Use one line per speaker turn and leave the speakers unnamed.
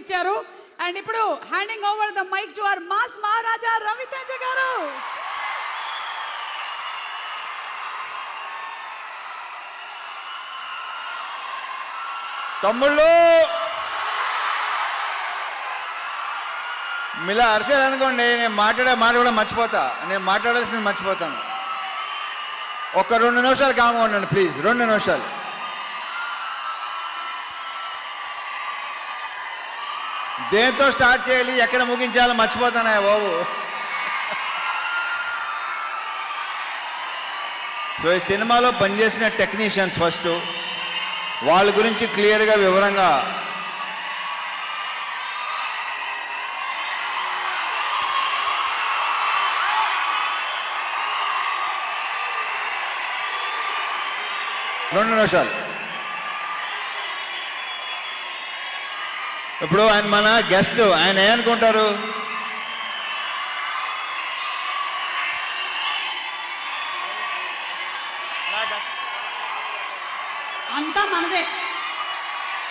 చూపించారు. అండ్ ఇప్పుడు handing over the mike to our mass Maharaja Raviteja garu.
తమ్ముళ్ళు మీలా అరిసేయాలనుకోండి, నేను మాట్లాడే మాట కూడా మర్చిపోతా, నేను మాట్లాడాల్సింది మర్చిపోతాను. ఒక 2 నిమిషాలు కామ్గా ఉండండి ప్లీజ్, 2 నిమిషాలు. దేంతో స్టార్ట్ చేయాలి, ఎక్కడ ముగించాలో మర్చిపోతానా బాబు. సో ఈ సినిమాలో పనిచేసిన టెక్నీషియన్స్ ఫస్ట్, వాళ్ళ గురించి క్లియర్గా వివరంగా రెండు నిమిషాలు. ఇప్పుడు ఆయన మన గెస్ట్, ఆయన ఏమనుకుంటారు,
అంతా మనదే.